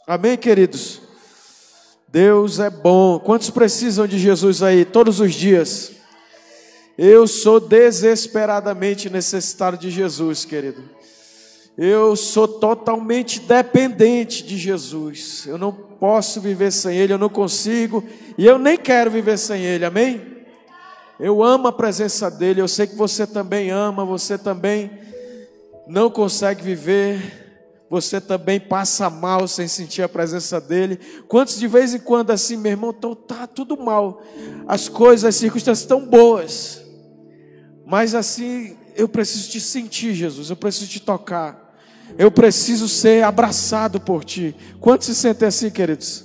Amém, queridos? Deus é bom. Quantos precisam de Jesus aí todos os dias? Eu sou desesperadamente necessitado de Jesus, querido. Eu sou totalmente dependente de Jesus. Eu não posso viver sem Ele, eu não consigo. E eu nem quero viver sem Ele, amém? Eu amo a presença dEle. Eu sei que você também ama, você também não consegue viver. Você também passa mal sem sentir a presença dEle. Quantos de vez em quando assim, meu irmão, tá tudo mal. As coisas, as circunstâncias estão boas. Mas assim, eu preciso te sentir, Jesus. Eu preciso te tocar. Eu preciso ser abraçado por Ti. Quantos se sentem assim, queridos?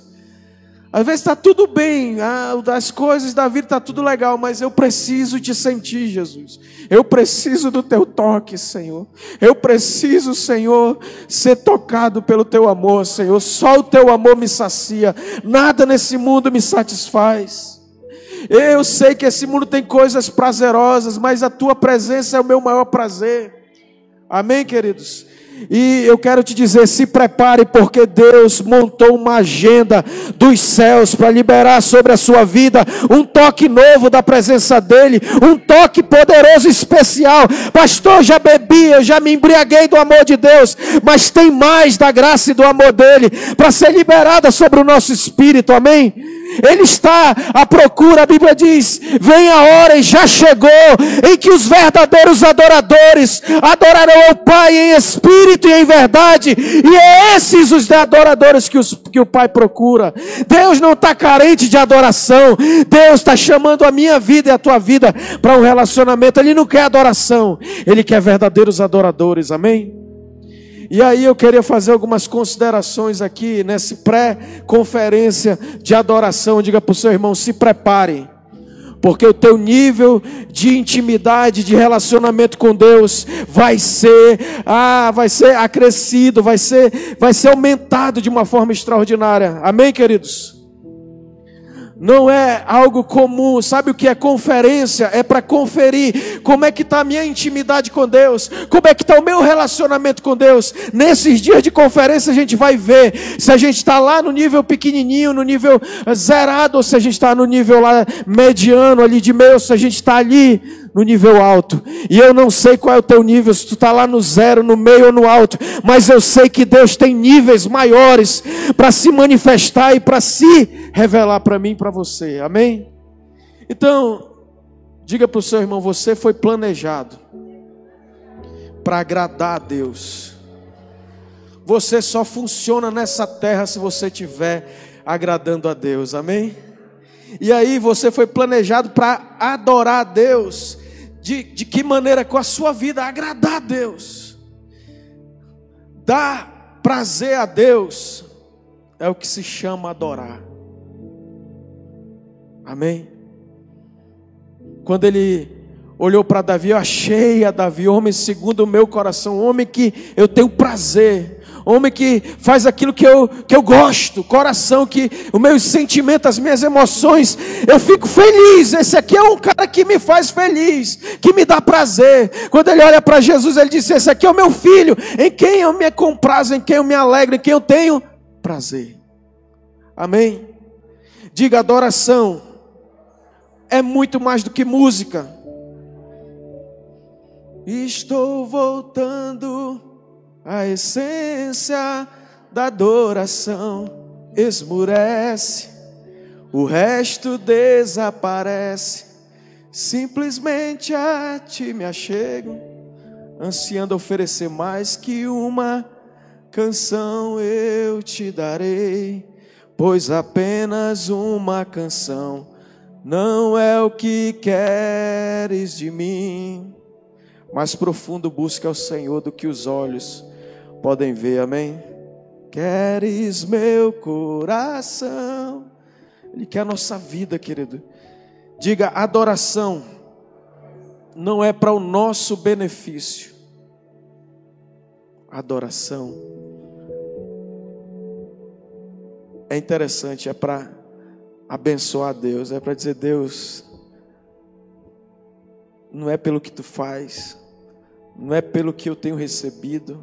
Às vezes está tudo bem, as coisas da vida está tudo legal, mas eu preciso te sentir, Jesus. Eu preciso do Teu toque, Senhor. Eu preciso, Senhor, ser tocado pelo Teu amor, Senhor. Só o Teu amor me sacia. Nada nesse mundo me satisfaz. Eu sei que esse mundo tem coisas prazerosas, mas a Tua presença é o meu maior prazer. Amém, queridos? E eu quero te dizer, se prepare, porque Deus montou uma agenda dos céus para liberar sobre a sua vida um toque novo da presença dEle, um toque poderoso e especial. Pastor, já bebi, eu já me embriaguei do amor de Deus, mas tem mais da graça e do amor dEle para ser liberada sobre o nosso espírito, amém? Ele está à procura, a Bíblia diz, vem a hora e já chegou, em que os verdadeiros adoradores adorarão ao Pai em espírito e em verdade, e é esses os adoradores que o Pai procura. Deus não está carente de adoração, Deus está chamando a minha vida e a tua vida para um relacionamento. Ele não quer adoração, Ele quer verdadeiros adoradores, amém? E aí eu queria fazer algumas considerações aqui, nessa pré-conferência de adoração. Diga para o seu irmão, se prepare, porque o teu nível de intimidade, de relacionamento com Deus vai ser acrescido, vai ser aumentado de uma forma extraordinária. Amém, queridos? Não é algo comum. Sabe o que é conferência? É para conferir como é que está a minha intimidade com Deus, como é que está o meu relacionamento com Deus. Nesses dias de conferência a gente vai ver se a gente está lá no nível pequenininho, no nível zerado, ou se a gente está no nível lá mediano, ali de meio, ou se a gente está ali no nível alto. E eu não sei qual é o teu nível, se tu está lá no zero, no meio ou no alto, mas eu sei que Deus tem níveis maiores para se manifestar e para se revelar para mim e para você, amém? Então, diga para o seu irmão, você foi planejado para agradar a Deus. Você só funciona nessa terra se você estiver agradando a Deus, amém? E aí você foi planejado para adorar a Deus. De que maneira? Com a sua vida, agradar a Deus, dar prazer a Deus, é o que se chama adorar. Amém? Quando ele olhou para Davi, eu achei a Davi, homem segundo o meu coração, homem que eu tenho prazer, homem que faz aquilo que eu gosto, coração que os meus sentimentos, as minhas emoções, eu fico feliz. Esse aqui é um cara que me faz feliz, que me dá prazer. Quando ele olha para Jesus, ele disse, esse aqui é o meu filho, em quem eu me comprazo, em quem eu me alegro, em quem eu tenho prazer. Amém? Diga, adoração é muito mais do que música. Estou voltando à essência da adoração. Esmurece, o resto desaparece. Simplesmente a ti me achego, ansiando oferecer mais que uma canção eu te darei, pois apenas uma canção não é o que queres de mim. Mais profundo busca ao Senhor do que os olhos podem ver, amém? Queres meu coração. Ele quer a nossa vida, querido. Diga, adoração não é para o nosso benefício. Adoração é interessante, é para abençoar Deus, é para dizer, Deus, não é pelo que tu faz, não é pelo que eu tenho recebido,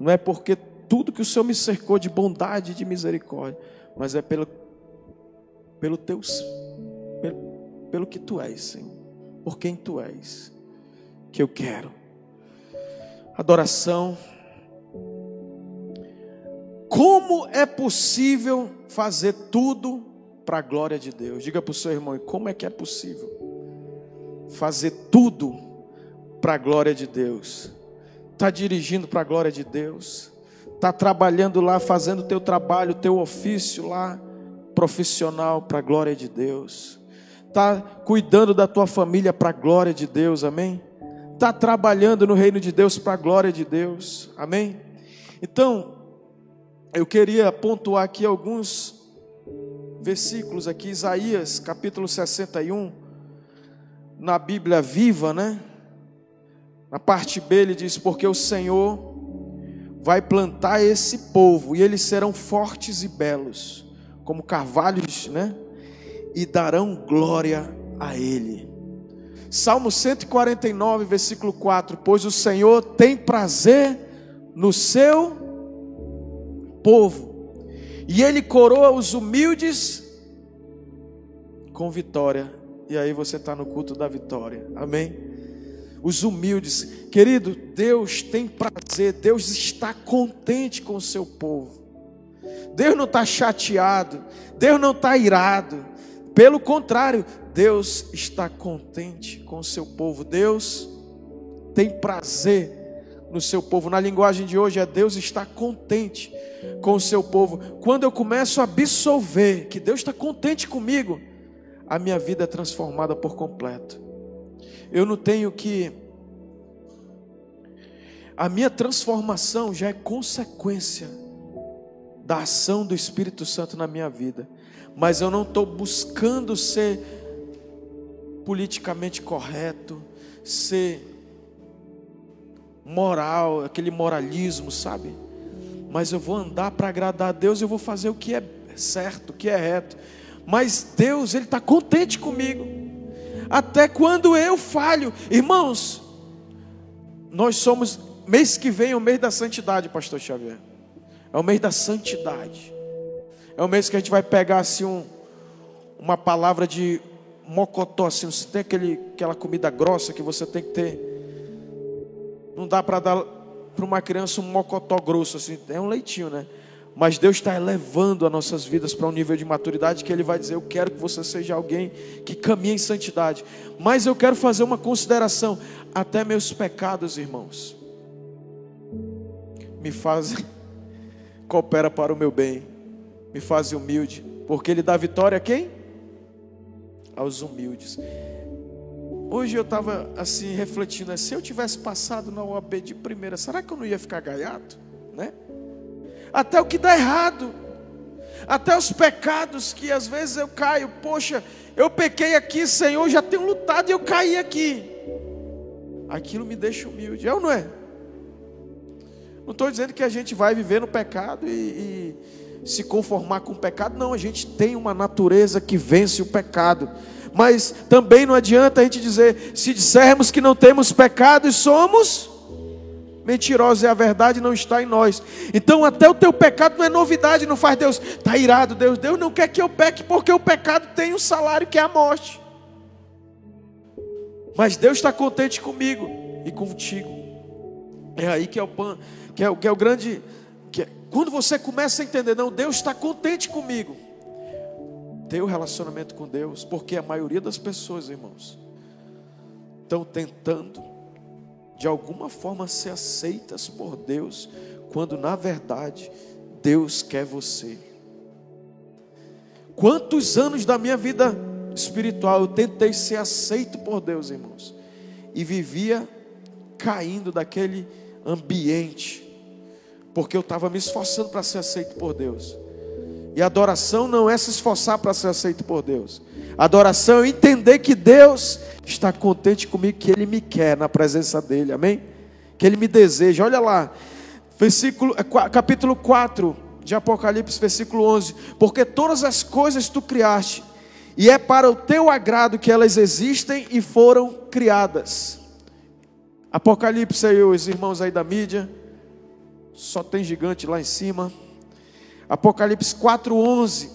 não é porque tudo que o Senhor me cercou de bondade e de misericórdia, mas é pelo que Tu és, Senhor, por quem Tu és, que eu quero adoração. Como é possível fazer tudo para a glória de Deus? Diga para o seu irmão, como é que é possível fazer tudo para a glória de Deus? Está dirigindo para a glória de Deus, está trabalhando lá, fazendo o teu trabalho, o teu ofício lá, profissional, para a glória de Deus, está cuidando da tua família para a glória de Deus, amém? Está trabalhando no reino de Deus para a glória de Deus, amém? Então, eu queria pontuar aqui alguns versículos aqui, Isaías capítulo 61, na Bíblia Viva, né? Na parte B ele diz, porque o Senhor vai plantar esse povo, e eles serão fortes e belos, como carvalhos, né? E darão glória a Ele. Salmo 149, versículo 4, pois o Senhor tem prazer no seu povo, e Ele coroa os humildes com vitória. E aí você está no culto da vitória, amém? Os humildes, querido, Deus tem prazer, Deus está contente com o seu povo. Deus não está chateado, Deus não está irado, pelo contrário, Deus está contente com o seu povo. Deus tem prazer no seu povo. Na linguagem de hoje é Deus está contente com o seu povo. Quando eu começo a absorver que Deus está contente comigo, a minha vida é transformada por completo. Eu não tenho que... A minha transformação já é consequência da ação do Espírito Santo na minha vida. Mas eu não estou buscando ser politicamente correto, ser moral, aquele moralismo, sabe? Mas eu vou andar para agradar a Deus, eu vou fazer o que é certo, o que é reto. Mas Deus, Ele está contente comigo. Até quando eu falho. Irmãos, nós somos, mês que vem é o mês da santidade, pastor Xavier. É o mês da santidade. É o mês que a gente vai pegar assim uma palavra de mocotó, assim, você tem aquela comida grossa que você tem que ter. Não dá para dar para uma criança um mocotó grosso, assim, é um leitinho, né? Mas Deus está elevando as nossas vidas para um nível de maturidade que Ele vai dizer, eu quero que você seja alguém que caminhe em santidade. Mas eu quero fazer uma consideração, até meus pecados, irmãos, me fazem, coopera para o meu bem, me fazem humilde, porque Ele dá vitória a quem? Aos humildes. Hoje eu estava assim refletindo, se eu tivesse passado na OAB de primeira, será que eu não ia ficar gaiato? Né? Até o que dá errado, até os pecados que às vezes eu caio, poxa, eu pequei aqui, Senhor, já tenho lutado e eu caí aqui. Aquilo me deixa humilde, é ou não é? Não estou dizendo que a gente vai viver no pecado e se conformar com o pecado, não, a gente tem uma natureza que vence o pecado. Mas também não adianta a gente dizer, se dissermos que não temos pecado e somos mentirosos, e a verdade não está em nós. Então até o teu pecado não é novidade, não faz Deus, está irado, Deus não quer que eu peque, porque o pecado tem um salário que é a morte. Mas Deus está contente comigo e contigo. É aí que é o grande, quando você começa a entender, não, Deus está contente comigo. Ter o relacionamento com Deus, porque a maioria das pessoas, irmãos, estão tentando de alguma forma ser aceitas por Deus, quando na verdade Deus quer você. Quantos anos da minha vida espiritual eu tentei ser aceito por Deus, irmãos, e vivia caindo daquele ambiente, porque eu estava me esforçando para ser aceito por Deus. E adoração não é se esforçar para ser aceito por Deus. Adoração é entender que Deus está contente comigo, que Ele me quer na presença dEle, amém? Que Ele me deseja. Olha lá, capítulo 4 de Apocalipse, versículo 11. Porque todas as coisas tu criaste, e é para o teu agrado que elas existem e foram criadas. Apocalipse aí, os irmãos aí da mídia, Só tem gigante lá em cima. Apocalipse 4:11.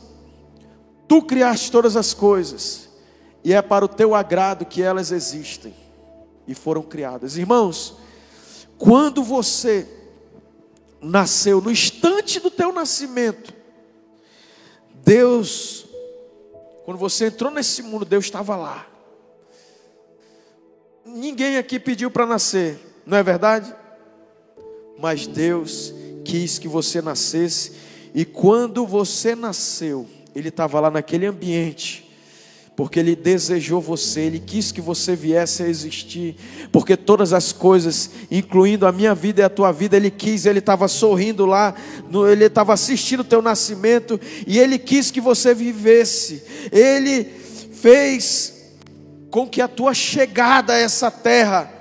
Tu criaste todas as coisas, e é para o teu agrado que elas existem e foram criadas. Irmãos, quando você nasceu, no instante do teu nascimento, Deus, quando você entrou nesse mundo, Deus estava lá. Ninguém aqui pediu para nascer, não é verdade? Mas Deus quis que você nascesse, e quando você nasceu, Ele estava lá naquele ambiente, porque Ele desejou você, Ele quis que você viesse a existir, porque todas as coisas, incluindo a minha vida e a tua vida, Ele quis. Ele estava sorrindo lá, Ele estava assistindo o teu nascimento, e Ele quis que você vivesse. Ele fez com que a tua chegada a essa terra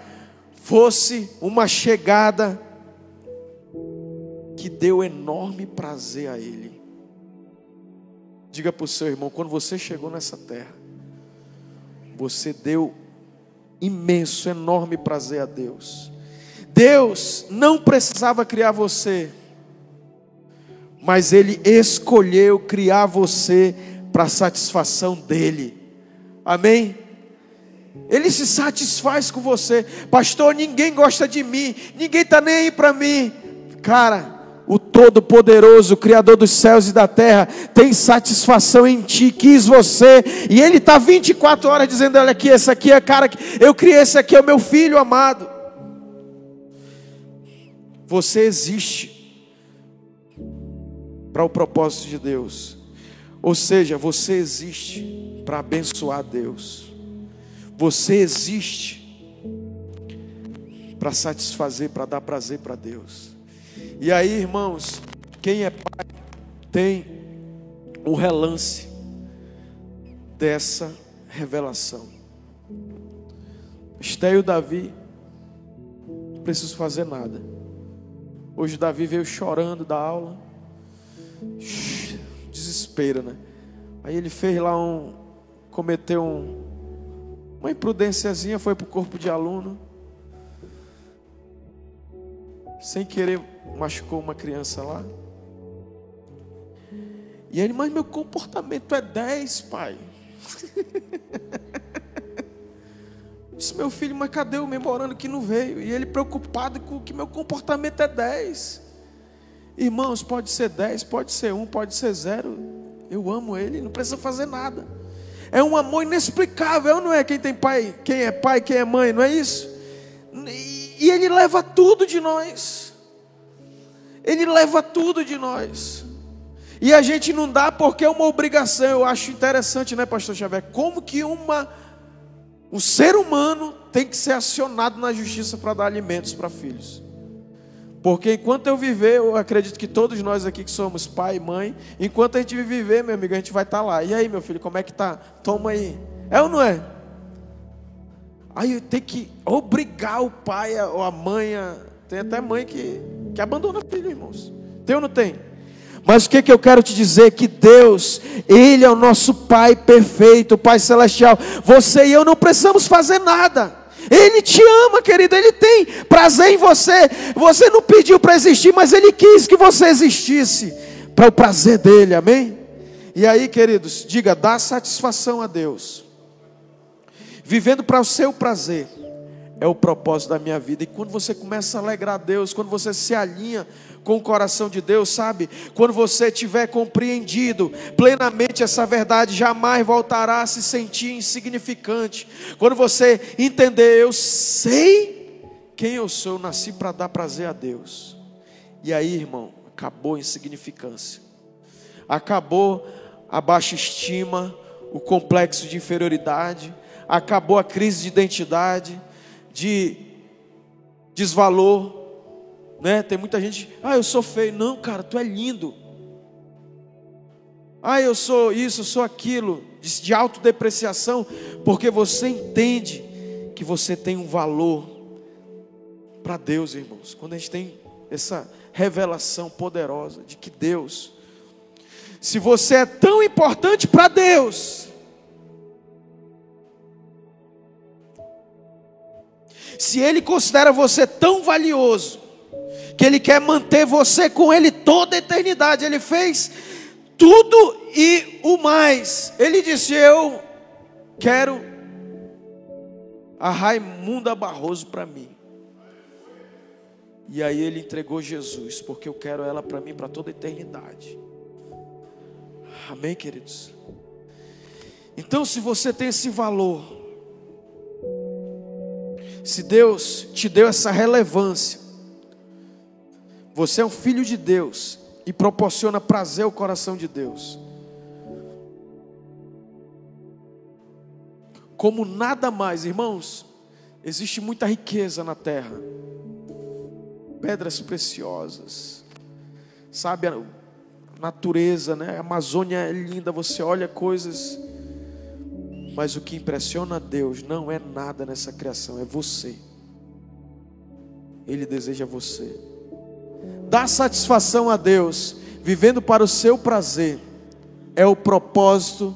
fosse uma chegada que deu enorme prazer a Ele. Diga para o seu irmão: quando você chegou nessa terra, você deu imenso, enorme prazer a Deus. Deus não precisava criar você, mas Ele escolheu criar você para a satisfação dEle. Amém? Ele se satisfaz com você. Pastor, ninguém gosta de mim, ninguém está nem aí para mim. Cara, o Todo-Poderoso, o Criador dos céus e da terra, tem satisfação em ti, quis você, e Ele está 24 horas dizendo: olha aqui, esse aqui é cara que eu criei, esse aqui é o meu filho amado. Você existe para o propósito de Deus. Ou seja, você existe para abençoar Deus. Você existe para satisfazer, para dar prazer para Deus. E aí, irmãos, quem é pai tem um relance dessa revelação. Esté e o Davi, não preciso fazer nada. Hoje o Davi veio chorando da aula, desespero, né? Aí ele fez lá cometeu uma imprudênciazinha, foi para o corpo de aluno, sem querer machucou uma criança lá. E ele: mas meu comportamento é 10, pai. Disse: meu filho, mas cadê o memorando que não veio? E ele preocupado com que meu comportamento é 10. Irmãos, pode ser 10, pode ser 1, pode ser 0. Eu amo ele, não precisa fazer nada. É um amor inexplicável, não é? Quem tem pai, quem é pai, quem é mãe, não é isso? E ele leva tudo de nós. Ele leva tudo de nós. E a gente não dá porque é uma obrigação. Eu acho interessante, né, pastor Xavier? Como que um ser humano tem que ser acionado na justiça para dar alimentos para filhos. Porque enquanto eu viver, eu acredito que todos nós aqui que somos pai e mãe, enquanto a gente viver, meu amigo, a gente vai estar lá. E aí, meu filho, como é que tá? Toma aí. É ou não é? Aí tem que obrigar o pai ou a mãe. Tem até mãe que abandona filho, irmãos. Tem ou não tem? Mas o que eu quero te dizer? Que Deus, Ele é o nosso Pai perfeito, o Pai celestial. Você e eu não precisamos fazer nada. Ele te ama, querido. Ele tem prazer em você. Você não pediu para existir, mas Ele quis que você existisse para o prazer dEle, amém? E aí, queridos, diga: dá satisfação a Deus, vivendo para o seu prazer, é o propósito da minha vida. E quando você começa a alegrar a Deus, quando você se alinha com o coração de Deus, sabe? Quando você tiver compreendido plenamente essa verdade, jamais voltará a se sentir insignificante. Quando você entender: eu sei quem eu sou, eu nasci para dar prazer a Deus. E aí, irmão, acabou a insignificância, acabou a baixa estima, o complexo de inferioridade, acabou a crise de identidade, de desvalor, né? Tem muita gente: eu sou feio. Não, cara, tu é lindo. Eu sou isso, eu sou aquilo, de autodepreciação, porque você entende que você tem um valor para Deus, irmãos. Quando a gente tem essa revelação poderosa de que Deus, se você é tão importante para Deus, se Ele considera você tão valioso, que Ele quer manter você com Ele toda a eternidade. Ele fez tudo e o mais. Ele disse: eu quero a Raimunda Barroso para mim. E aí Ele entregou Jesus, porque eu quero ela para mim para toda a eternidade. Amém, queridos? Então, se você tem esse valor, se Deus te deu essa relevância, você é um filho de Deus e proporciona prazer ao coração de Deus, como nada mais, irmãos. Existe muita riqueza na terra, pedras preciosas, sabe, a natureza, né? A Amazônia é linda, você olha coisas, mas o que impressiona a Deus não é nada nessa criação, é você. Ele deseja você. Dar satisfação a Deus, vivendo para o seu prazer, é o propósito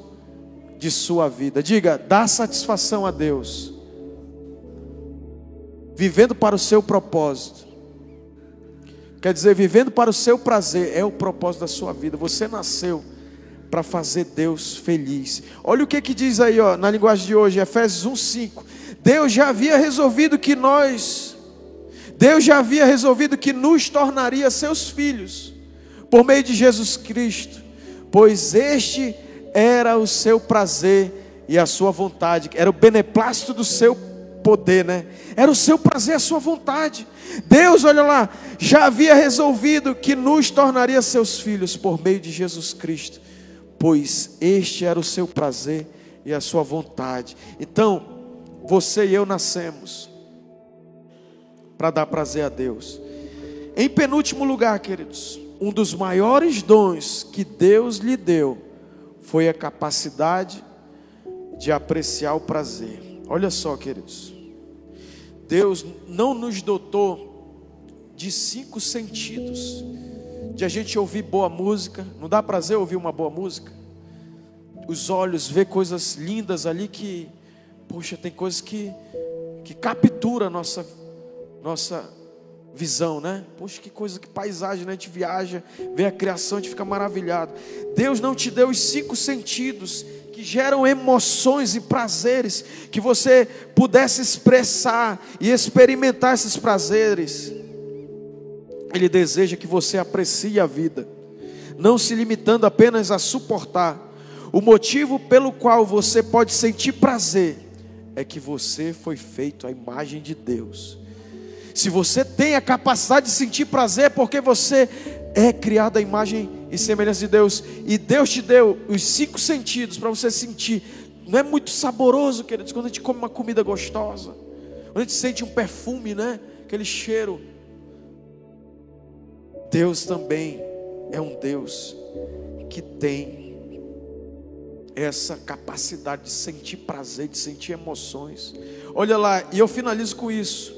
de sua vida. Diga: dar satisfação a Deus, vivendo para o seu propósito. Quer dizer, vivendo para o seu prazer é o propósito da sua vida. Você nasceu para fazer Deus feliz. Olha o que diz aí, ó, na linguagem de hoje, Efésios 1:5. Deus já havia resolvido que nos tornaria seus filhos por meio de Jesus Cristo, pois este era o seu prazer e a sua vontade. Era o beneplácito do seu poder, né? Era o seu prazer, a sua vontade. Deus, olha lá, já havia resolvido que nos tornaria seus filhos por meio de Jesus Cristo, pois este era o seu prazer e a sua vontade. Então, você e eu nascemos para dar prazer a Deus. Em penúltimo lugar, queridos, um dos maiores dons que Deus lhe deu foi a capacidade de apreciar o prazer. Olha só, queridos, Deus não nos dotou de 5 sentidos, de a gente ouvir boa música. Não dá prazer ouvir uma boa música? Os olhos vê coisas lindas ali que, poxa, tem coisas que captura a nossa visão, né? Poxa, que coisa, que paisagem, né? A gente viaja, vê a criação, a gente fica maravilhado. Deus não te deu os 5 sentidos que geram emoções e prazeres, que você pudesse expressar e experimentar esses prazeres. Ele deseja que você aprecie a vida, não se limitando apenas a suportar. O motivo pelo qual você pode sentir prazer é que você foi feito à imagem de Deus. Se você tem a capacidade de sentir prazer, é porque você é criado à imagem e semelhança de Deus. E Deus te deu os 5 sentidos para você sentir. Não é muito saboroso, queridos, quando a gente come uma comida gostosa, quando a gente sente um perfume, né? Aquele cheiro. Deus também é um Deus que tem essa capacidade de sentir prazer, de sentir emoções. Olha lá, e eu finalizo com isso.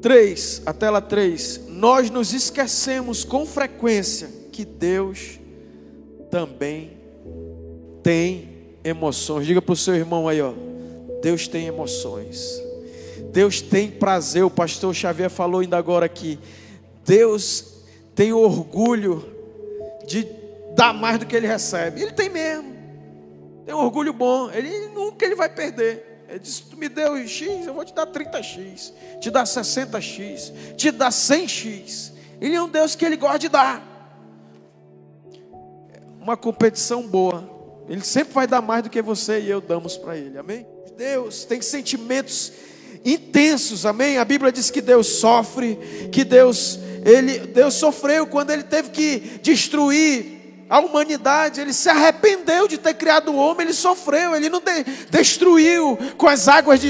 3, a tela 3. Nós nos esquecemos com frequência que Deus também tem emoções. Diga para o seu irmão aí, ó, Deus tem emoções. Deus tem prazer. O pastor Xavier falou ainda agora aqui. Deus tem orgulho de dar mais do que Ele recebe. Ele tem mesmo. Tem um orgulho bom. Ele nunca vai perder. Ele disse: tu me deu X, eu vou te dar 30X, te dar 60X, te dar 100X. Ele é um Deus que Ele gosta de dar. Uma competição boa. Ele sempre vai dar mais do que você e eu damos para Ele, amém? Deus tem sentimentos intensos, amém? A Bíblia diz que Deus sofre, que Deus sofreu quando Ele teve que destruir a humanidade. Ele se arrependeu de ter criado o homem. Ele sofreu, Ele não destruiu com as águas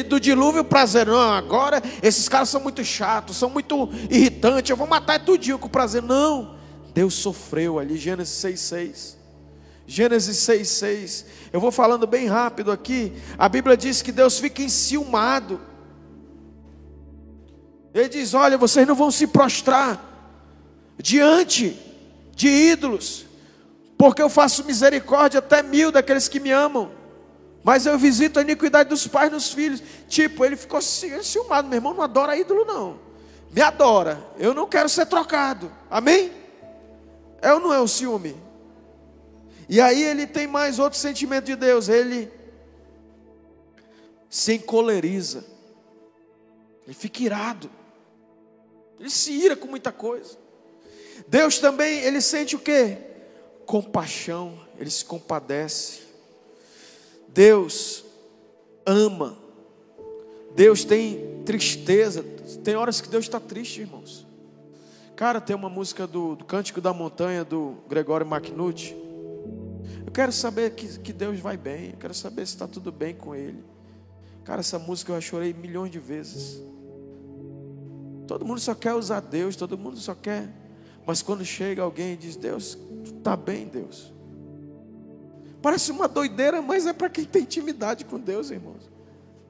do dilúvio o prazer. Não, agora esses caras são muito chatos, são muito irritantes, eu vou matar tudinho com prazer. Não, Deus sofreu ali. Gênesis 6:6. Gênesis 6:6. Eu vou falando bem rápido aqui. A Bíblia diz que Deus fica enciumado. Ele diz: olha, vocês não vão se prostrar diante de ídolos, porque eu faço misericórdia até 1000 daqueles que me amam, mas eu visito a iniquidade dos pais nos filhos. Tipo, ele ficou enciumado. Meu irmão, não adora ídolo não. me adora, eu não quero ser trocado. Amém? É ou não é o ciúme? E aí ele tem mais outro sentimento de Deus. Ele se encoleriza. Ele fica irado. Ele se ira com muita coisa. Deus também, ele sente o quê? Compaixão. Ele se compadece. Deus ama. Deus tem tristeza. Tem horas que Deus está triste, irmãos. Cara, tem uma música do Cântico da Montanha, do Gregório McNulty. Eu quero saber que Deus vai bem. Eu quero saber se está tudo bem com Ele. Cara, essa música eu já chorei milhões de vezes. Todo mundo só quer usar Deus. Todo mundo só quer. Mas quando chega alguém e diz: Deus, está bem, Deus. Parece uma doideira, mas é para quem tem intimidade com Deus, irmãos.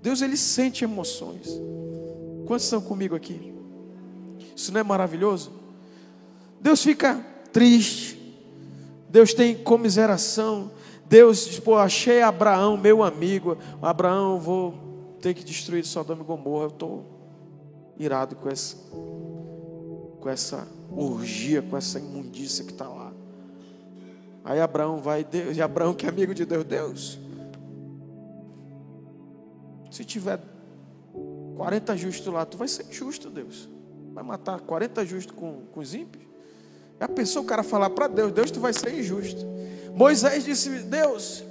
Deus, Ele sente emoções. Quantos estão comigo aqui? Isso não é maravilhoso? Deus fica triste. Deus tem comiseração. Deus diz: pô, achei Abraão, meu amigo. Abraão, eu vou ter que destruir Sodoma e Gomorra. Eu estou irado com essa orgia, com essa imundícia que está lá. Aí Abraão vai, Deus, e Abraão, que é amigo de Deus: Deus, se tiver 40 justos lá, tu vai ser injusto, Deus. Vai matar 40 justos com os ímpios? Já pensou o cara falar para Deus: Deus, tu vai ser injusto? Moisés disse: Deus,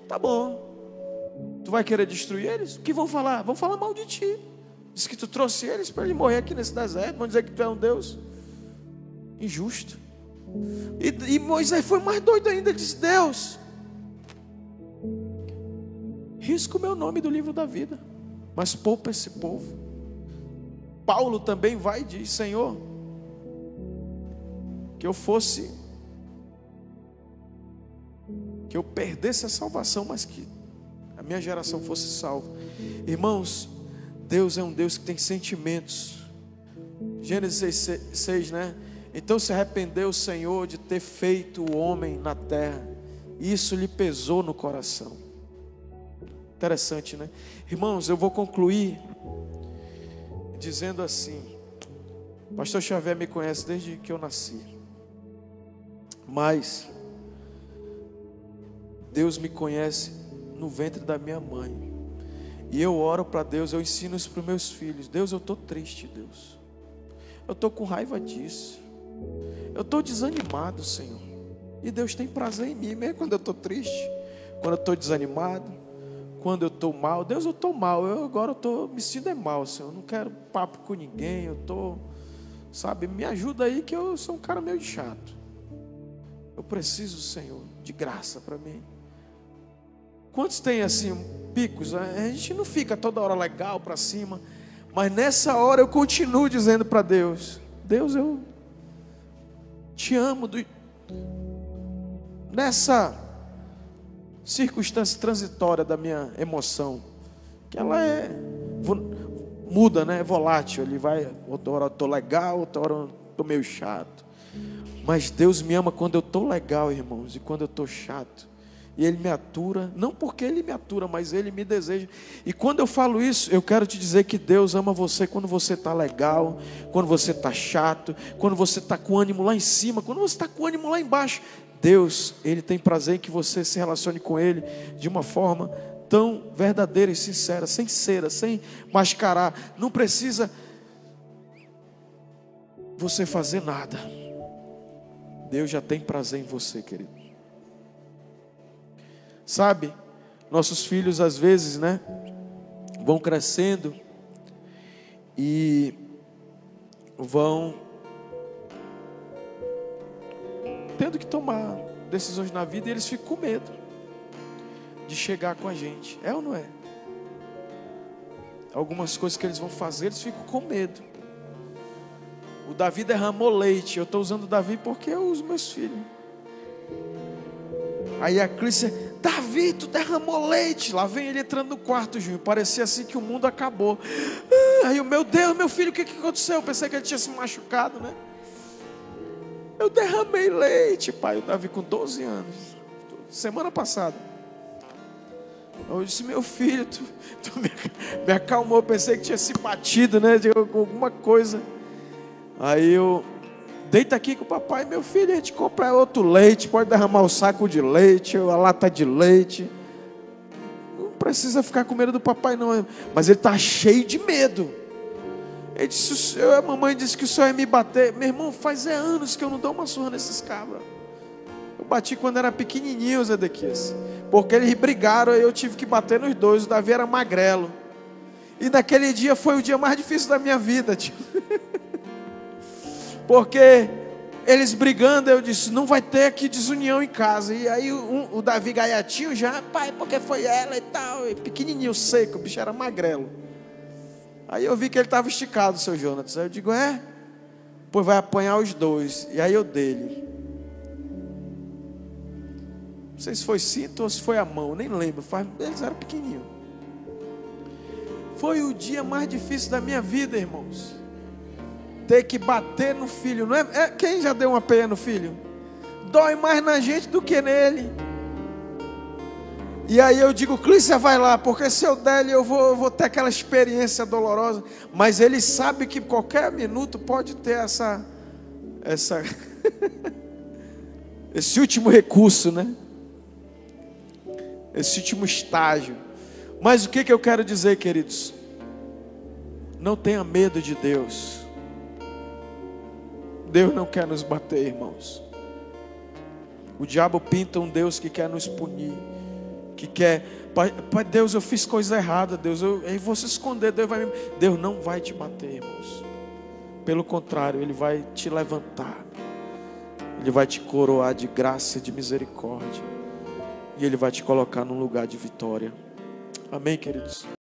tá bom, tu vai querer destruir eles? O que vão falar? Vão falar mal de ti. Diz que tu trouxe eles para ele morrer aqui nesse deserto. Vão dizer que tu é um Deus injusto. E Moisés foi mais doido ainda. Ele disse: Deus, risca o meu nome do livro da vida, mas poupa esse povo. Paulo também vai e diz: Senhor, que eu perdesse a salvação, mas que a minha geração fosse salva. Irmãos, Deus é um Deus que tem sentimentos. Gênesis 6, né? Então se arrependeu o Senhor de ter feito o homem na terra. Isso lhe pesou no coração. Interessante, né? Irmãos, eu vou concluir dizendo assim: Pastor Xavier me conhece desde que eu nasci, mas Deus me conhece no ventre da minha mãe. E eu oro para Deus, eu ensino isso para os meus filhos: Deus, eu estou triste, Deus, eu estou com raiva disso, eu estou desanimado, Senhor. E Deus tem prazer em mim, mesmo quando eu estou triste, quando eu estou desanimado, quando eu estou mal. Deus, eu estou mal, agora eu estou me sentindo mal, Senhor. Eu não quero papo com ninguém, eu estou, sabe, me ajuda aí que eu sou um cara meio chato. Eu preciso, Senhor, de graça para mim. Quantos tem assim picos? A gente não fica toda hora legal para cima, mas nessa hora eu continuo dizendo para Deus: Deus, eu te amo. Nessa circunstância transitória da minha emoção, que ela muda, né? É volátil. Ele vai, outra hora eu estou legal, outra hora eu estou meio chato. Mas Deus me ama quando eu estou legal, irmãos, e quando eu estou chato. E Ele me atura, não porque Ele me atura, mas Ele me deseja. E quando eu falo isso, eu quero te dizer que Deus ama você quando você está legal, quando você está chato, quando você está com ânimo lá em cima, quando você está com ânimo lá embaixo. Deus, Ele tem prazer em que você se relacione com Ele de uma forma tão verdadeira e sincera, sem cera, sem mascarar. Não precisa você fazer nada. Deus já tem prazer em você, querido. Sabe, nossos filhos às vezes, né, vão crescendo e vão tendo que tomar decisões na vida, e eles ficam com medo de chegar com a gente. É ou não é? Algumas coisas que eles vão fazer, eles ficam com medo. O Davi derramou leite. Eu estou usando o Davi porque eu uso meus filhos. Aí a Clícia: Davi, tu derramou leite. Lá vem ele entrando no quarto, Júnior. Parecia assim que o mundo acabou. Aí eu: meu Deus, meu filho, o que aconteceu? Eu pensei que ele tinha se machucado, né? Eu derramei leite, pai. O Davi com 12 anos. Semana passada. Eu disse: meu filho, tu me acalmou. Eu pensei que tinha se batido, né? De alguma coisa. Aí eu, deita aqui com o papai, meu filho, a gente compra outro leite, pode derramar o saco de leite, a lata de leite. Não precisa ficar com medo do papai não. Mas ele está cheio de medo. Ele disse, a mamãe disse que o senhor ia me bater. Meu irmão, faz anos que eu não dou uma surra nesses cabras. Eu bati quando era pequenininho, Zedequias. Porque eles brigaram e eu tive que bater nos dois. O Davi era magrelo. E naquele dia foi o dia mais difícil da minha vida, tio. Porque eles brigando, eu disse, não vai ter aqui desunião em casa. E aí o Davi gaiatinho já, pai, porque foi ela e tal. E pequenininho, seco, o bicho era magrelo. Aí eu vi que ele estava esticado, seu Jonas. Aí eu digo, pois vai apanhar os dois. E aí eu dei-lhe. Não sei se foi cinto ou se foi a mão, nem lembro. Eles eram pequenininhos. Foi o dia mais difícil da minha vida, irmãos. Ter que bater no filho. Não é? Quem já deu uma peia no filho? Dói mais na gente do que nele. E aí eu digo, Clícia, vai lá, porque se eu der, eu vou ter aquela experiência dolorosa. Mas ele sabe que qualquer minuto pode ter essa esse último recurso, né? Esse último estágio. Mas o que eu quero dizer, queridos? Não tenha medo de Deus. Deus não quer nos bater, irmãos. O diabo pinta um Deus que quer nos punir, que quer, pai, Deus, eu fiz coisa errada, Deus, eu vou se esconder, Deus não vai te bater, irmãos. Pelo contrário, Ele vai te levantar, Ele vai te coroar de graça e de misericórdia, e Ele vai te colocar num lugar de vitória. Amém, queridos?